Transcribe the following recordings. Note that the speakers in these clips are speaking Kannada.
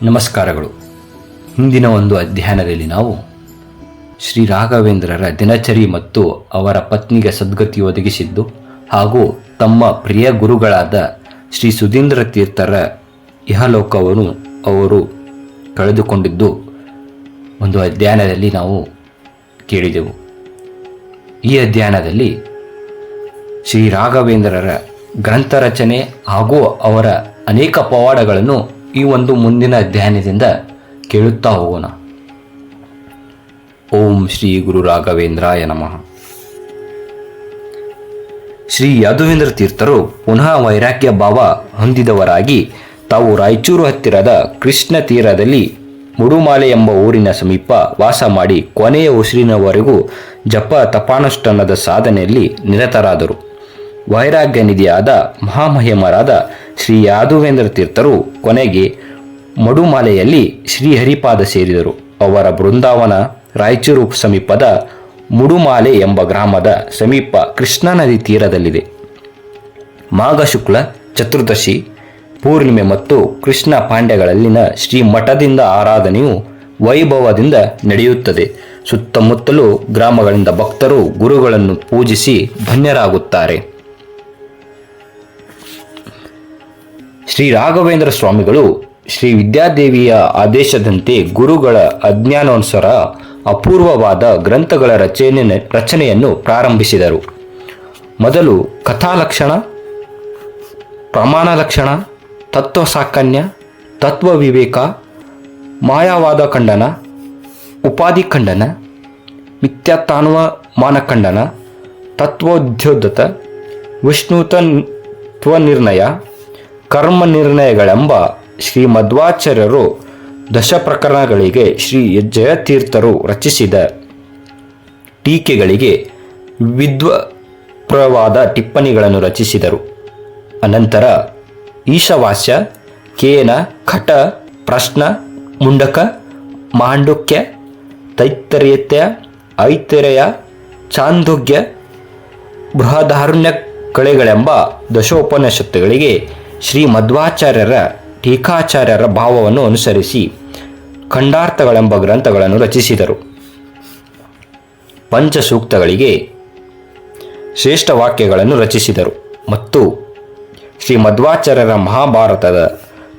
ನಮಸ್ಕಾರಗಳು. ಹಿಂದಿನ ಒಂದು ಅಧ್ಯಯನದಲ್ಲಿ ನಾವು ಶ್ರೀ ರಾಘವೇಂದ್ರರ ದಿನಚರಿ ಮತ್ತು ಅವರ ಪತ್ನಿಗೆ ಸದ್ಗತಿ ಒದಗಿಸಿದ್ದು ಹಾಗೂ ತಮ್ಮ ಪ್ರಿಯ ಗುರುಗಳಾದ ಶ್ರೀ ಸುಧೀಂದ್ರ ತೀರ್ಥರ ಇಹಲೋಕವನ್ನು ಅವರು ಕಳೆದುಕೊಂಡಿದ್ದು ಒಂದು ಅಧ್ಯಯನದಲ್ಲಿ ನಾವು ಕೇಳಿದೆವು. ಈ ಅಧ್ಯಯನದಲ್ಲಿ ಶ್ರೀ ರಾಘವೇಂದ್ರರ ಗ್ರಂಥ ರಚನೆ ಹಾಗೂ ಅವರ ಅನೇಕ ಪವಾಡಗಳನ್ನು ಈ ಒಂದು ಮುಂದಿನ ಅಧ್ಯಯನದಿಂದ ಕೇಳುತ್ತಾ ಹೋಗೋಣ. ಓಂ ಶ್ರೀ ಗುರು ರಾಘವೇಂದ್ರಾಯ ನಮಃ. ಶ್ರೀ ಯಾದವೇಂದ್ರ ತೀರ್ಥರು ಪುನಃ ವೈರಾಗ್ಯ ಭಾವ ಹೊಂದಿದವರಾಗಿ ತಾವು ರಾಯಚೂರು ಹತ್ತಿರದ ಕೃಷ್ಣ ತೀರದಲ್ಲಿ ಮುಡುಮಾಲೆ ಎಂಬ ಊರಿನ ಸಮೀಪ ವಾಸ ಮಾಡಿ ಕೊನೆಯ ಉಸಿರಿನವರೆಗೂ ಜಪ ತಪಾನುಷ್ಠಾನದ ಸಾಧನೆಯಲ್ಲಿ ನಿರತರಾದರು. ವೈರಾಗ್ಯ ನಿಧಿಯಾದ ಮಹಾಮಹಿಮರಾದ ಶ್ರೀ ಯಾದವೇಂದ್ರ ತೀರ್ಥರು ಕೊನೆಗೆ ಮಡುಮಾಲೆಯಲ್ಲಿ ಶ್ರೀಹರಿಪಾದ ಸೇರಿದರು. ಅವರ ಬೃಂದಾವನ ರಾಯಚೂರು ಸಮೀಪದ ಮುಡುಮಾಲೆ ಎಂಬ ಗ್ರಾಮದ ಸಮೀಪ ಕೃಷ್ಣಾ ನದಿ ತೀರದಲ್ಲಿದೆ. ಮಾಘ ಶುಕ್ಲ ಚತುರ್ದಶಿ, ಪೂರ್ಣಿಮೆ ಮತ್ತು ಕೃಷ್ಣ ಪಾಂಡ್ಯಗಳಲ್ಲಿನ ಶ್ರೀ ಮಠದಿಂದ ಆರಾಧನೆಯು ವೈಭವದಿಂದ ನಡೆಯುತ್ತದೆ. ಸುತ್ತಮುತ್ತಲೂ ಗ್ರಾಮಗಳಿಂದ ಭಕ್ತರು ಗುರುಗಳನ್ನು ಪೂಜಿಸಿ ಧನ್ಯರಾಗುತ್ತಾರೆ. ಶ್ರೀ ರಾಘವೇಂದ್ರ ಸ್ವಾಮಿಗಳು ಶ್ರೀ ವಿದ್ಯಾದೇವಿಯ ಆದೇಶದಂತೆ ಗುರುಗಳ ಆಜ್ಞಾನುಸಾರ ಅಪೂರ್ವವಾದ ಗ್ರಂಥಗಳ ರಚನೆಯನ್ನು ಪ್ರಾರಂಭಿಸಿದರು. ಮೊದಲು ಕಥಾಲಕ್ಷಣ, ಪ್ರಮಾಣ ಲಕ್ಷಣ, ತತ್ವ ಸಾಕನ್ಯ, ತತ್ವ ವಿವೇಕ, ಮಾಯಾವಾದ ಖಂಡನ, ಉಪಾಧಿ ಖಂಡನ, ಮಿಥ್ಯಾತ್ವಾನುಮಾನ ಖಂಡನ, ತತ್ವೋದ್ಯೋತಕ, ವಿಷ್ಣುತತ್ವ ನಿರ್ಣಯ, ಕರ್ಮ ನಿರ್ಣಯಗಳೆಂಬ ಶ್ರೀ ಮಧ್ವಾಚಾರ್ಯರು ದಶ ಪ್ರಕರಣಗಳಿಗೆ ಶ್ರೀ ಜಯತೀರ್ಥರು ರಚಿಸಿದ ಟೀಕೆಗಳಿಗೆ ವಿದ್ವತ್ಪ್ರವಾದ ಟಿಪ್ಪಣಿಗಳನ್ನು ರಚಿಸಿದರು. ಅನಂತರ ಈಶಾವಾಸ್ಯ, ಕೇನ, ಖಟ, ಪ್ರಶ್ನ, ಮುಂಡಕ, ಮಾಂಡುಕ್ಯ, ತೈತ್ತರೀಯ, ಐತರೇಯ, ಚಾಂದೋಗ್ಯ, ಬೃಹದಾರಣ್ಯಕಳೆಗಳೆಂಬ ದಶೋಪನಿಷತ್ತುಗಳಿಗೆ ಶ್ರೀ ಮಧ್ವಾಚಾರ್ಯರ ಟೀಕಾಚಾರ್ಯರ ಭಾವವನ್ನು ಅನುಸರಿಸಿ ಖಂಡಾರ್ಥಗಳೆಂಬ ಗ್ರಂಥಗಳನ್ನು ರಚಿಸಿದರು. ಪಂಚಸೂಕ್ತಗಳಿಗೆ ಶ್ರೇಷ್ಠ ವಾಕ್ಯಗಳನ್ನು ರಚಿಸಿದರು ಮತ್ತು ಶ್ರೀ ಮಧ್ವಾಚಾರ್ಯರ ಮಹಾಭಾರತದ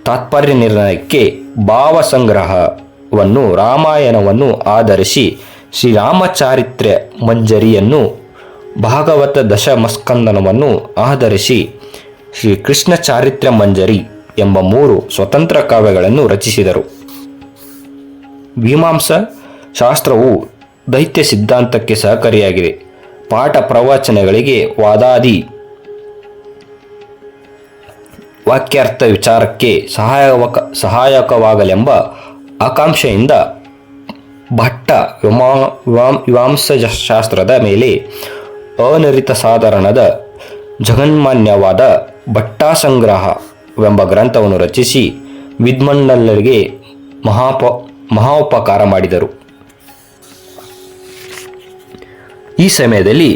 ತಾತ್ಪರ್ಯ ನಿರ್ಣಯಕ್ಕೆ ಭಾವಸಂಗ್ರಹವನ್ನು ರಾಮಾಯಣವನ್ನು ಆಧರಿಸಿ ಶ್ರೀರಾಮಚಾರಿತ್ರ್ಯ ಮಂಜರಿಯನ್ನು, ಭಾಗವತ ದಶಮಸ್ಕಂದನವನ್ನು ಆಧರಿಸಿ ಶ್ರೀ ಕೃಷ್ಣ ಚಾರಿತ್ರ್ಯ ಮಂಜರಿ ಎಂಬ 3 ಸ್ವತಂತ್ರ ಕಾವ್ಯಗಳನ್ನು ರಚಿಸಿದರು. ಮೀಮಾಂಸಾ ಶಾಸ್ತ್ರವು ದೈತ್ಯ ಸಿದ್ಧಾಂತಕ್ಕೆ ಸಹಕಾರಿಯಾಗಿದೆ. ಪಾಠ ಪ್ರವಚನಗಳಿಗೆ ವಾದಾದಿ ವಾಕ್ಯಾರ್ಥ ವಿಚಾರಕ್ಕೆ ಸಹಾಯಕವಾಗಲೆಂಬ ಆಕಾಂಕ್ಷೆಯಿಂದ ಭಟ್ಟ ಮೀಮಾಂಸಾಶಾಸ್ತ್ರದ ಮೇಲೆ ಅನಿರಿತ ಸಾಧಾರಣದ ಜಗನ್ಮಾನ್ಯವಾದ ಭಟ್ಟಾಸಂಗ್ರಹವೆಂಬ ಗ್ರಂಥವನ್ನು ರಚಿಸಿ ವಿದ್ವಾಂಸರಿಗೆ ಮಹೋಪಕಾರ ಮಾಡಿದರು. ಈ ಸಮಯದಲ್ಲಿ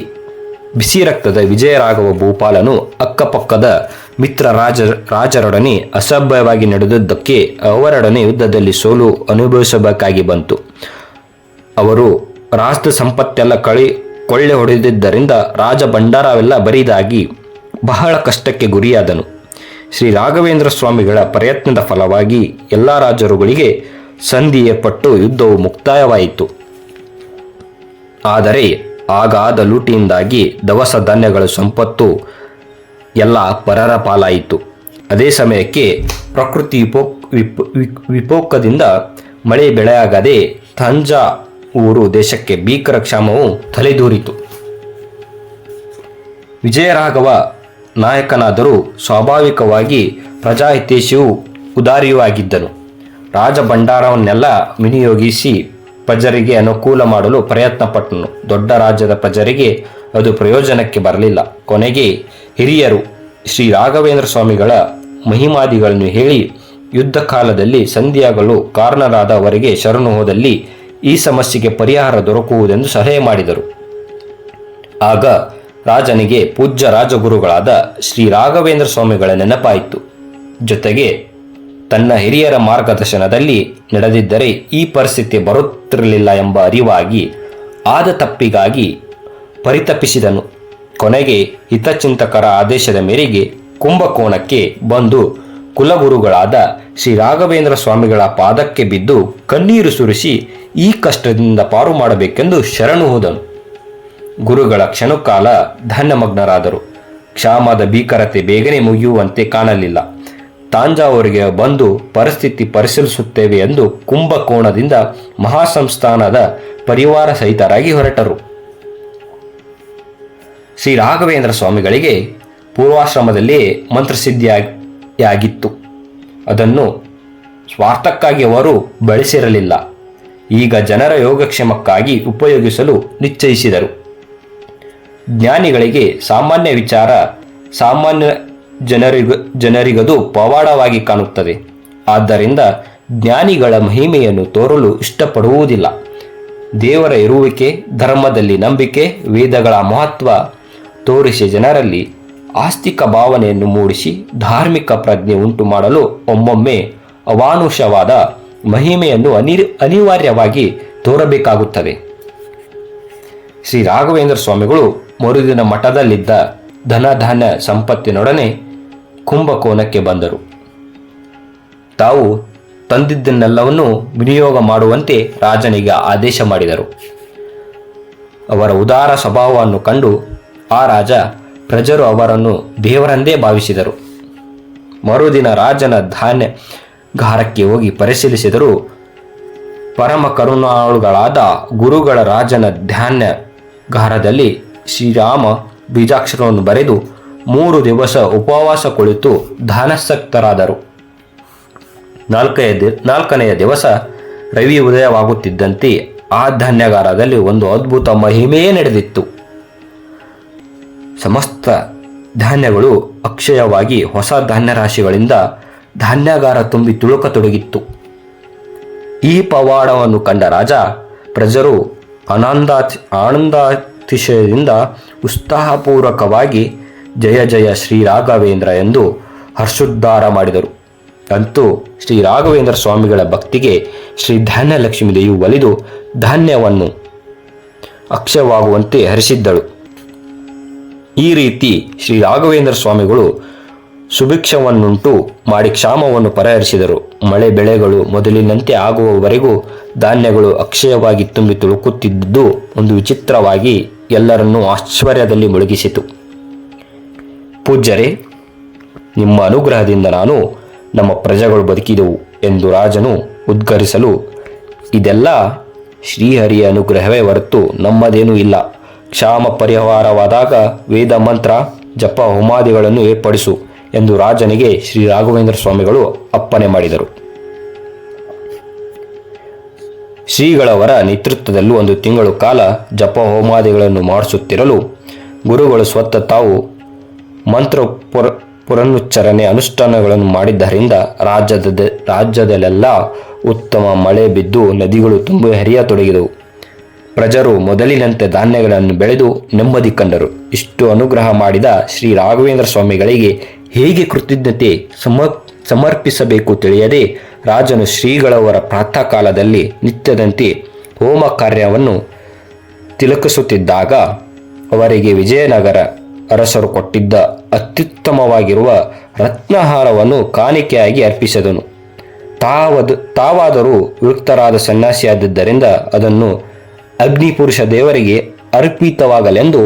ಬಿಸಿರಕ್ತದ ವಿಜಯರಾಘವ ಭೂಪಾಲನು ಅಕ್ಕಪಕ್ಕದ ಮಿತ್ರ ರಾಜರೊಡನೆ ಅಸಭ್ಯವಾಗಿ ನಡೆದದ್ದಕ್ಕೆ ಅವರೊಡನೆ ಯುದ್ಧದಲ್ಲಿ ಸೋಲು ಅನುಭವಿಸಬೇಕಾಗಿ ಬಂತು. ಅವರು ರಾಜ್ಯದ ಸಂಪತ್ತೆಲ್ಲ ಕೊಳ್ಳೆ ಹೊಡೆದಿದ್ದರಿಂದ ರಾಜ ಭಂಡಾರವೆಲ್ಲ ಬರಿದಾಗಿ ಬಹಳ ಕಷ್ಟಕ್ಕೆ ಗುರಿಯಾದನು. ಶ್ರೀ ರಾಘವೇಂದ್ರ ಸ್ವಾಮಿಗಳ ಪ್ರಯತ್ನದ ಫಲವಾಗಿ ಎಲ್ಲ ರಾಜರುಗಳಿಗೆ ಸಂಧಿ ಏರ್ಪಟ್ಟು ಯುದ್ಧವು ಮುಕ್ತಾಯವಾಯಿತು. ಆದರೆ ಆಗಾದ ಲೂಟಿಯಿಂದಾಗಿ ದವಸ ಧಾನ್ಯಗಳ ಸಂಪತ್ತು ಎಲ್ಲ ಪರರ ಪಾಲಾಯಿತು. ಅದೇ ಸಮಯಕ್ಕೆ ಪ್ರಕೃತಿ ವಿಕೋಪದಿಂದ ಮಳೆ ಬೆಳೆಯಾಗದೆ ತಂಜಾವೂರು ದೇಶಕ್ಕೆ ಭೀಕರ ಕ್ಷಾಮವು ತಲೆದೂರಿತು. ವಿಜಯರಾಘವ ನಾಯಕನಾದರೂ ಸ್ವಾಭಾವಿಕವಾಗಿ ಪ್ರಜಾಹಿತೈಷಿಯೂ ಉದಾರಿಯೂ ಆಗಿದ್ದನು. ರಾಜ ಭಂಡಾರವನ್ನೆಲ್ಲ ವಿನಿಯೋಗಿಸಿ ಪ್ರಜರಿಗೆ ಅನುಕೂಲ ಮಾಡಲು ಪ್ರಯತ್ನಪಟ್ಟನು. ದೊಡ್ಡ ರಾಜ್ಯದ ಪ್ರಜರಿಗೆ ಅದು ಪ್ರಯೋಜನಕ್ಕೆ ಬರಲಿಲ್ಲ. ಕೊನೆಗೆ ಹಿರಿಯರು ಶ್ರೀ ರಾಘವೇಂದ್ರ ಸ್ವಾಮಿಗಳ ಮಹಿಮಾದಿಗಳನ್ನು ಹೇಳಿ ಯುದ್ಧ ಕಾಲದಲ್ಲಿ ಸಂಧಿಯಾಗಲು ಕಾರಣರಾದ ಅವರಿಗೆ ಶರಣು ಹೋದಲ್ಲಿ ಈ ಸಮಸ್ಯೆಗೆ ಪರಿಹಾರ ದೊರಕುವುದೆಂದು ಸಲಹೆ ಮಾಡಿದರು. ಆಗ ರಾಜನಿಗೆ ಪೂಜ್ಯ ರಾಜಗುರುಗಳಾದ ಶ್ರೀ ರಾಘವೇಂದ್ರ ಸ್ವಾಮಿಗಳ ನೆನಪಾಯಿತು. ಜೊತೆಗೆ ತನ್ನ ಹಿರಿಯರ ಮಾರ್ಗದರ್ಶನದಲ್ಲಿ ನಡೆದಿದ್ದರೆ ಈ ಪರಿಸ್ಥಿತಿ ಬರುತ್ತಿರಲಿಲ್ಲ ಎಂಬ ಅರಿವಾಗಿ ಆದ ತಪ್ಪಿಗಾಗಿ ಪರಿತಪಿಸಿದನು. ಕೊನೆಗೆ ಹಿತಚಿಂತಕರ ಆದೇಶದ ಮೇರೆಗೆ ಕುಂಭಕೋಣಕ್ಕೆ ಬಂದು ಕುಲಗುರುಗಳಾದ ಶ್ರೀ ರಾಘವೇಂದ್ರ ಸ್ವಾಮಿಗಳ ಪಾದಕ್ಕೆ ಬಿದ್ದು ಕಣ್ಣೀರು ಸುರಿಸಿ ಈ ಕಷ್ಟದಿಂದ ಪಾರು ಮಾಡಬೇಕೆಂದು ಶರಣು ಹೋದನು. ಗುರುಗಳ ಕ್ಷಣಕಾಲ ಧ್ಯಾನಮಗ್ನರಾದರು. ಕ್ಷಾಮದ ಭೀಕರತೆ ಬೇಗನೆ ಮುಗಿಯುವಂತೆ ಕಾಣಲಿಲ್ಲ. ತಾಂಜಾವೂರಿಗೆ ಬಂದು ಪರಿಸ್ಥಿತಿ ಪರಿಶೀಲಿಸುತ್ತೇವೆ ಎಂದು ಕುಂಭಕೋಣದಿಂದ ಮಹಾಸಂಸ್ಥಾನದ ಪರಿವಾರ ಸಹಿತರಾಗಿ ಹೊರಟರು. ಶ್ರೀ ರಾಘವೇಂದ್ರ ಸ್ವಾಮಿಗಳಿಗೆ ಪೂರ್ವಾಶ್ರಮದಲ್ಲಿಯೇ ಮಂತ್ರಸಿದ್ಧಿಯಾಗಿತ್ತು. ಅದನ್ನು ಸ್ವಾರ್ಥಕ್ಕಾಗಿ ಅವರು ಬಳಸಿರಲಿಲ್ಲ. ಈಗ ಜನರ ಯೋಗಕ್ಷೇಮಕ್ಕಾಗಿ ಉಪಯೋಗಿಸಲು ನಿಶ್ಚಯಿಸಿದರು. ಜ್ಞಾನಿಗಳಿಗೆ ಸಾಮಾನ್ಯ ವಿಚಾರ ಸಾಮಾನ್ಯ ಜನರಿಗದು ಪವಾಡವಾಗಿ ಕಾಣುತ್ತದೆ. ಆದ್ದರಿಂದ ಜ್ಞಾನಿಗಳ ಮಹಿಮೆಯನ್ನು ತೋರಲು ಇಷ್ಟಪಡುವುದಿಲ್ಲ. ದೇವರ ಇರುವಿಕೆ, ಧರ್ಮದಲ್ಲಿ ನಂಬಿಕೆ, ವೇದಗಳ ಮಹತ್ವ ತೋರಿಸಿ ಜನರಲ್ಲಿ ಆಸ್ತಿಕ ಭಾವನೆಯನ್ನು ಮೂಡಿಸಿ ಧಾರ್ಮಿಕ ಪ್ರಜ್ಞೆ ಉಂಟು ಮಾಡಲು ಒಮ್ಮೊಮ್ಮೆ ಅಮಾನುಷವಾದ ಮಹಿಮೆಯನ್ನು ಅನಿವಾರ್ಯವಾಗಿ ತೋರಬೇಕಾಗುತ್ತದೆ. ಶ್ರೀ ರಾಘವೇಂದ್ರ ಸ್ವಾಮಿಗಳು ಮರುದಿನ ಮಠದಲ್ಲಿದ್ದ ಧನಧಾನ್ಯ ಸಂಪತ್ತಿನೊಡನೆ ಕುಂಭಕೋಣಕ್ಕೆ ಬಂದರು. ತಾವು ತಂದಿದ್ದನ್ನೆಲ್ಲವನ್ನೂ ವಿನಿಯೋಗ ಮಾಡುವಂತೆ ರಾಜನಿಗೆ ಆದೇಶ ಮಾಡಿದರು. ಅವರ ಉದಾರ ಸ್ವಭಾವವನ್ನು ಕಂಡು ಆ ರಾಜ ಪ್ರಜರು ಅವರನ್ನು ದೇವರೆಂದೇ ಭಾವಿಸಿದರು. ಮರುದಿನ ರಾಜನ ಧಾನ್ಯಗಾರಕ್ಕೆ ಹೋಗಿ ಪರಿಶೀಲಿಸಿದರು. ಪರಮ ಕರುಣಾಳುಗಳಾದ ಗುರುಗಳ ರಾಜನ ಧಾನ್ಯಗಾರದಲ್ಲಿ ಶ್ರೀರಾಮ ಬೀಜಾಕ್ಷರವನ್ನು ಬರೆದು 3 ದಿವಸ ಉಪವಾಸ ಕುಳಿತು ಧ್ಯಾನಾಸಕ್ತರಾದರು. 4ನೆಯ ದಿವಸ ರವಿ ಉದಯವಾಗುತ್ತಿದ್ದಂತೆ ಆ ಧಾನ್ಯಗಾರದಲ್ಲಿ ಒಂದು ಅದ್ಭುತ ಮಹಿಮೆಯೇ ನಡೆದಿತ್ತು. ಸಮಸ್ತ ಧಾನ್ಯಗಳು ಅಕ್ಷಯವಾಗಿ ಹೊಸ ಧಾನ್ಯ ರಾಶಿಗಳಿಂದ ಧಾನ್ಯಾಗಾರ ತುಂಬಿ ತುಳುಕತೊಡಗಿತ್ತು. ಈ ಪವಾಡವನ್ನು ಕಂಡ ರಾಜ ಪ್ರಜರು ಆನಂದಾತಿಶಯದಿಂದ ಉತ್ಸಾಹಪೂರ್ವಕವಾಗಿ ಜಯ ಜಯ ಶ್ರೀ ರಾಘವೇಂದ್ರ ಎಂದು ಹರ್ಷೋದ್ಧಾರ ಮಾಡಿದರು. ಅಂತೂ ಶ್ರೀ ರಾಘವೇಂದ್ರ ಸ್ವಾಮಿಗಳ ಭಕ್ತಿಗೆ ಶ್ರೀ ಧಾನ್ಯಲಕ್ಷ್ಮಿ ದೇವಿಯು ಒಲಿದು ಧಾನ್ಯವನ್ನು ಅಕ್ಷಯವಾಗುವಂತೆ ಹರಿಸಿದ್ದಳು. ಈ ರೀತಿ ಶ್ರೀ ರಾಘವೇಂದ್ರ ಸ್ವಾಮಿಗಳು ಸುಭಿಕ್ಷವನ್ನುಂಟು ಮಾಡಿ ಕ್ಷಾಮವನ್ನು ಪರಿಹರಿಸಿದರು. ಮಳೆ ಬೆಳೆಗಳು ಮೊದಲಿನಂತೆ ಆಗುವವರೆಗೂ ಧಾನ್ಯಗಳು ಅಕ್ಷಯವಾಗಿ ತುಂಬಿ ತುಳುಕುತ್ತಿದ್ದುದು ಒಂದು ವಿಚಿತ್ರವಾಗಿ ಎಲ್ಲರನ್ನೂ ಆಶ್ಚರ್ಯದಲ್ಲಿ ಮುಳುಗಿಸಿತು. ಪೂಜ್ಯರೇ, ನಿಮ್ಮ ಅನುಗ್ರಹದಿಂದ ನಮ್ಮ ಪ್ರಜೆಗಳು ಬದುಕಿದೆವು ಎಂದು ರಾಜನು ಉದ್ಗರಿಸಲು, ಇದೆಲ್ಲ ಶ್ರೀಹರಿಯ ಅನುಗ್ರಹವೇ ಹೊರತು ನಮ್ಮದೇನೂ ಇಲ್ಲ. ಕ್ಷಾಮ ಪರಿಹಾರವಾದಾಗ ವೇದ ಮಂತ್ರ ಜಪ ಹೋಮಾದಿಗಳನ್ನು ಏರ್ಪಡಿಸು ಎಂದು ರಾಜನಿಗೆ ಶ್ರೀ ರಾಘವೇಂದ್ರ ಸ್ವಾಮಿಗಳು ಅಪ್ಪಣೆ ಮಾಡಿದರು. ಶ್ರೀಗಳವರ ನೇತೃತ್ವದಲ್ಲಿ 1 ತಿಂಗಳು ಕಾಲ ಜಪ ಹೋಮಾದಿಗಳನ್ನು ಮಾಡಿಸುತ್ತಿರಲು ಗುರುಗಳು ಸ್ವತಃ ತಾವು ಮಂತ್ರ ಪುನರುಚ್ಚಾರಣೆ ಅನುಷ್ಠಾನಗಳನ್ನು ಮಾಡಿದ್ದರಿಂದ ರಾಜ್ಯದಲ್ಲೆಲ್ಲ ಉತ್ತಮ ಮಳೆ ಬಿದ್ದು ನದಿಗಳು ತುಂಬಿ ಹರಿಯತೊಡಗಿದವು. ಪ್ರಜರು ಮೊದಲಿನಂತೆ ಧಾನ್ಯಗಳನ್ನು ಬೆಳೆದು ನೆಮ್ಮದಿ ಕಂಡರು. ಇಷ್ಟು ಅನುಗ್ರಹ ಮಾಡಿದ ಶ್ರೀ ರಾಘವೇಂದ್ರ ಸ್ವಾಮಿಗಳಿಗೆ ಹೇಗೆ ಕೃತಜ್ಞತೆ ಸಮರ್ಪಿಸಬೇಕು ತಿಳಿಯದೆ ರಾಜನು ಶ್ರೀಗಳವರ ಪ್ರಾತಃ ಕಾಲದಲ್ಲಿ ನಿತ್ಯದಂತೆ ಹೋಮ ಕಾರ್ಯವನ್ನು ತಿಲಕಿಸುತ್ತಿದ್ದಾಗ ಅವರಿಗೆ ವಿಜಯನಗರ ಅರಸರು ಕೊಟ್ಟಿದ್ದ ಅತ್ಯುತ್ತಮವಾಗಿರುವ ರತ್ನಹಾರವನ್ನು ಕಾಣಿಕೆಯಾಗಿ ಅರ್ಪಿಸಿದನು. ತಾವಾದರೂ ವಿರಕ್ತರಾದ ಸನ್ಯಾಸಿಯಾದ್ದರಿಂದ ಅದನ್ನು ಅಗ್ನಿಪುರುಷ ದೇವರಿಗೆ ಅರ್ಪಿತವಾಗಲೆಂದು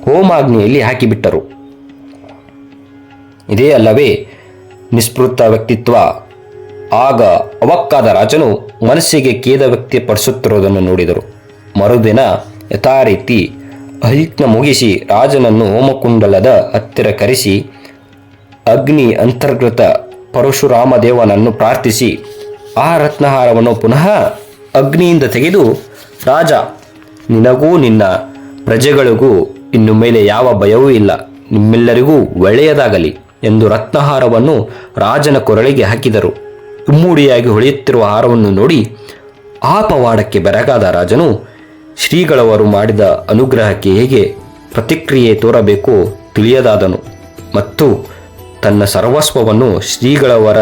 ಹೋಮಾಗ್ನಿಯಲ್ಲಿ ಹಾಕಿಬಿಟ್ಟರು. ಇದೇ ಅಲ್ಲವೇ ನಿಸ್ಪೃತ ವ್ಯಕ್ತಿತ್ವ. ಆಗ ಅವಕ್ಕಾದ ರಾಜನು ಮನಸ್ಸಿಗೆ ಖೇದ ವ್ಯಕ್ತಪಡಿಸುತ್ತಿರುವುದನ್ನು ನೋಡಿದರು. ಮರುದಿನ ಯಥಾರೀತಿ ಅಹಿತ್ನ ಮುಗಿಸಿ ರಾಜನನ್ನು ಹೋಮಕುಂಡಲದ ಹತ್ತಿರ ಕರೆಸಿ ಅಗ್ನಿ ಅಂತರ್ಗತ ಪರಶುರಾಮ ದೇವನನ್ನು ಪ್ರಾರ್ಥಿಸಿ ಆ ರತ್ನಹಾರವನ್ನು ಪುನಃ ಅಗ್ನಿಯಿಂದ ತೆಗೆದು, ರಾಜ, ನಿನಗೂ ನಿನ್ನ ಪ್ರಜೆಗಳಿಗೂ ಇನ್ನು ಮೇಲೆ ಯಾವ ಭಯವೂ ಇಲ್ಲ, ನಿಮ್ಮೆಲ್ಲರಿಗೂ ಒಳ್ಳೆಯದಾಗಲಿ ಎಂದು ರತ್ನಹಾರವನ್ನು ರಾಜನ ಕೊರಳಿಗೆ ಹಾಕಿದರು. ಇಮ್ಮೂಡಿಯಾಗಿ ಹೊಳೆಯುತ್ತಿರುವ ಹಾರವನ್ನು ನೋಡಿ ಆ ಪವಾಡಕ್ಕೆ ಬೆರಗಾದ ರಾಜನು ಶ್ರೀಗಳವರು ಮಾಡಿದ ಅನುಗ್ರಹಕ್ಕೆ ಹೇಗೆ ಪ್ರತಿಕ್ರಿಯೆ ತೋರಬೇಕೋ ತಿಳಿಯದಾದನು ಮತ್ತು ತನ್ನ ಸರ್ವಸ್ವವನ್ನು ಶ್ರೀಗಳವರ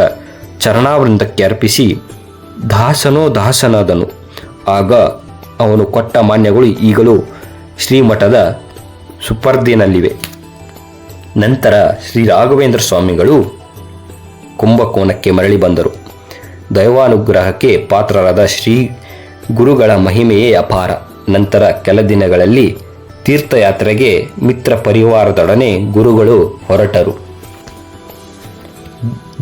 ಚರಣಾವೃಂದಕ್ಕೆ ಅರ್ಪಿಸಿ ದಾಸನೋ ದಾಸನಾದನು. ಆಗ ಅವನು ಕೊಟ್ಟ ಮಾನ್ಯಗಳು ಈಗಲೂ ಶ್ರೀಮಠದ ಸುಪರ್ದಿನಲ್ಲಿವೆ. ನಂತರ ಶ್ರೀ ರಾಘವೇಂದ್ರ ಸ್ವಾಮಿಗಳು ಕುಂಭಕೋಣಕ್ಕೆ ಮರಳಿ ಬಂದರು. ದೈವಾನುಗ್ರಹಕ್ಕೆ ಪಾತ್ರರಾದ ಶ್ರೀ ಗುರುಗಳ ಮಹಿಮೆಯೇ ಅಪಾರ. ನಂತರ ಕೆಲ ದಿನಗಳಲ್ಲಿ ತೀರ್ಥಯಾತ್ರೆಗೆ ಮಿತ್ರ ಪರಿವಾರದೊಡನೆ ಗುರುಗಳು ಹೊರಟರು.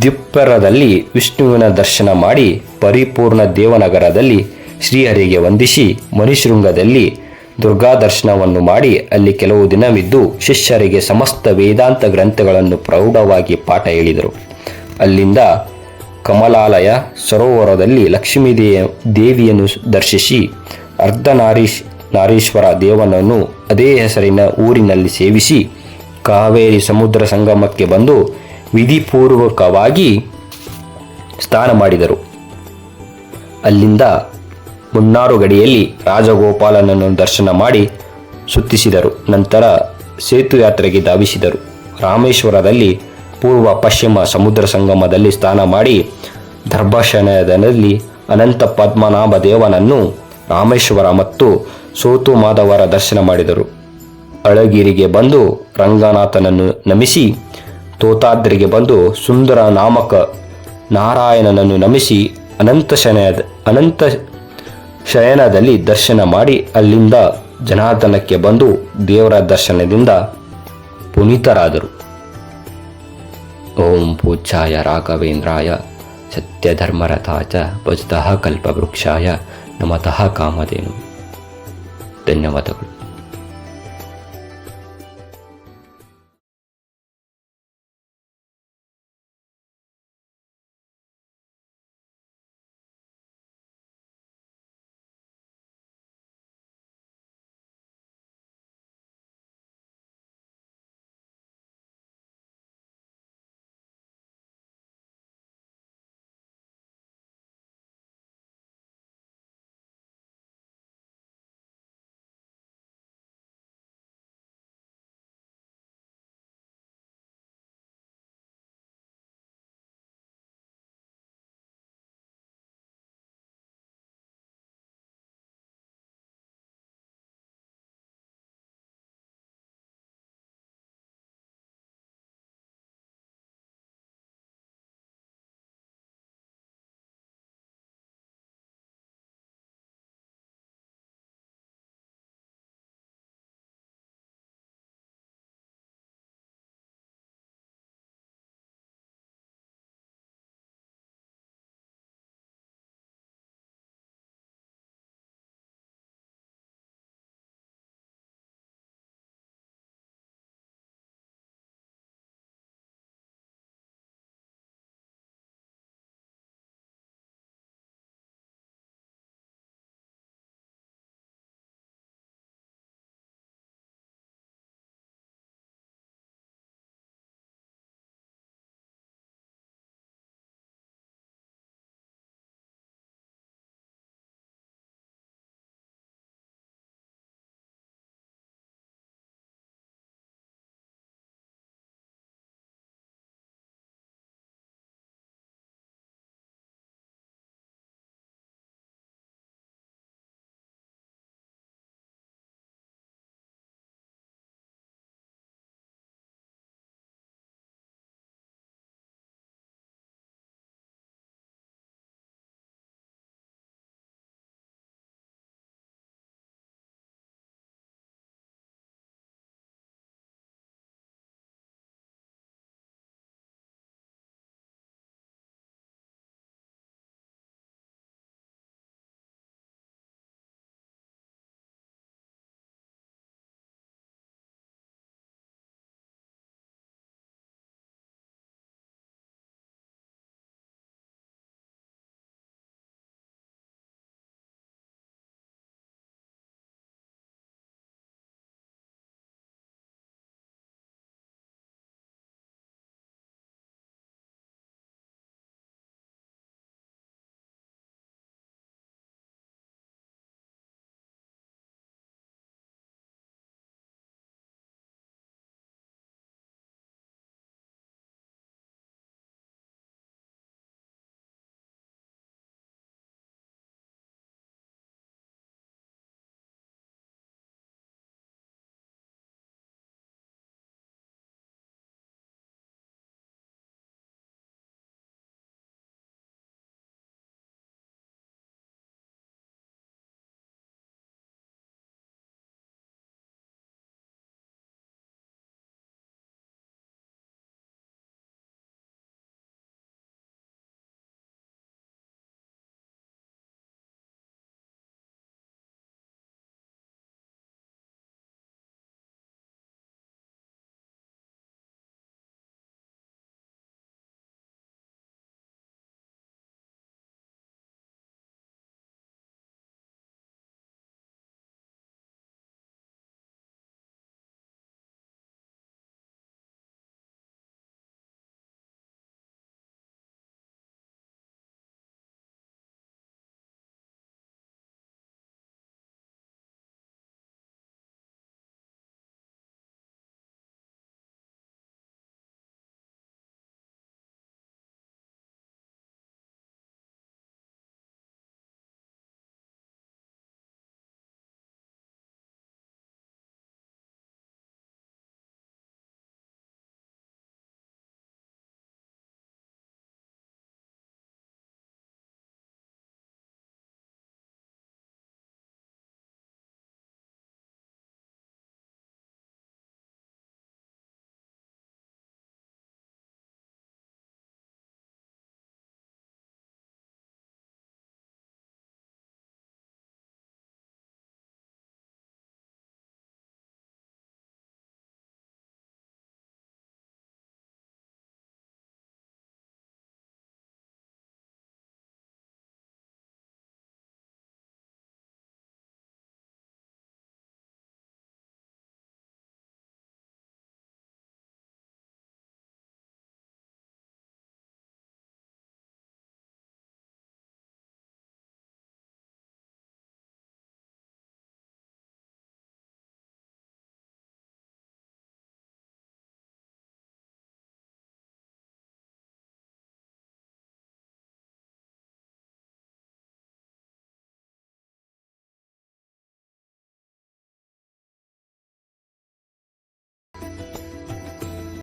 ದ್ವಿಪ್ಪರದಲ್ಲಿ ವಿಷ್ಣುವಿನ ದರ್ಶನ ಮಾಡಿ ಪರಿಪೂರ್ಣ ದೇವನಗರದಲ್ಲಿ ಶ್ರೀಹರಿಗೆ ವಂದಿಸಿ ಮಣಿಶೃಂಗದಲ್ಲಿ ದುರ್ಗಾ ದರ್ಶನವನ್ನು ಮಾಡಿ ಅಲ್ಲಿ ಕೆಲವು ದಿನವಿದ್ದು ಶಿಷ್ಯರಿಗೆ ಸಮಸ್ತ ವೇದಾಂತ ಗ್ರಂಥಗಳನ್ನು ಪ್ರೌಢವಾಗಿ ಪಾಠ ಹೇಳಿದರು. ಅಲ್ಲಿಂದ ಕಮಲಾಲಯ ಸರೋವರದಲ್ಲಿ ಲಕ್ಷ್ಮೀ ದೇವಿಯನ್ನು ದರ್ಶಿಸಿ ನಾರೀಶ್ವರ ದೇವನನ್ನು ಅದೇ ಹೆಸರಿನ ಊರಿನಲ್ಲಿ ಸೇವಿಸಿ ಕಾವೇರಿ ಸಮುದ್ರ ಸಂಗಮಕ್ಕೆ ಬಂದು ವಿಧಿಪೂರ್ವಕವಾಗಿ ಸ್ನಾನ ಮಾಡಿದರು. ಅಲ್ಲಿಂದ ಮುನ್ನಾರು ಗಡಿಯಲ್ಲಿ ರಾಜಗೋಪಾಲನನ್ನು ದರ್ಶನ ಮಾಡಿ ಸುತ್ತಿಸಿದರು. ನಂತರ ಸೇತುಯಾತ್ರೆಗೆ ಧಾವಿಸಿದರು. ರಾಮೇಶ್ವರದಲ್ಲಿ ಪೂರ್ವ ಪಶ್ಚಿಮ ಸಮುದ್ರ ಸಂಗಮದಲ್ಲಿ ಸ್ನಾನ ಮಾಡಿ ದರ್ಭಶಯನದಲ್ಲಿ ಅನಂತ ಪದ್ಮನಾಭ ದೇವನನ್ನು, ರಾಮೇಶ್ವರ ಮತ್ತು ಸೋತು ಮಾಧವರ ದರ್ಶನ ಮಾಡಿದರು. ಅಳಗಿರಿಗೆ ಬಂದು ರಂಗನಾಥನನ್ನು ನಮಿಸಿ ತೋತಾದ್ರಿಗೆ ಬಂದು ಸುಂದರ ನಾಮಕ ನಾರಾಯಣನನ್ನು ನಮಿಸಿ ಅನಂತ ಶಯನದಲ್ಲಿ ದರ್ಶನ ಮಾಡಿ ಅಲ್ಲಿಂದ ಜನಾರ್ದನಕ್ಕೆ ಬಂದು ದೇವರ ದರ್ಶನದಿಂದ ಪುನೀತರಾದರು. ಓಂ ಪೂಜ್ಯಾಯ ರಾಘವೇಂದ್ರಾಯ ಸತ್ಯಧರ್ಮರಥಾಚ ಭಜತಃ ಕಲ್ಪವೃಕ್ಷಾಯ ನಮತಃ ಕಾಮಧೇನು. ಧನ್ಯವಾದಗಳು.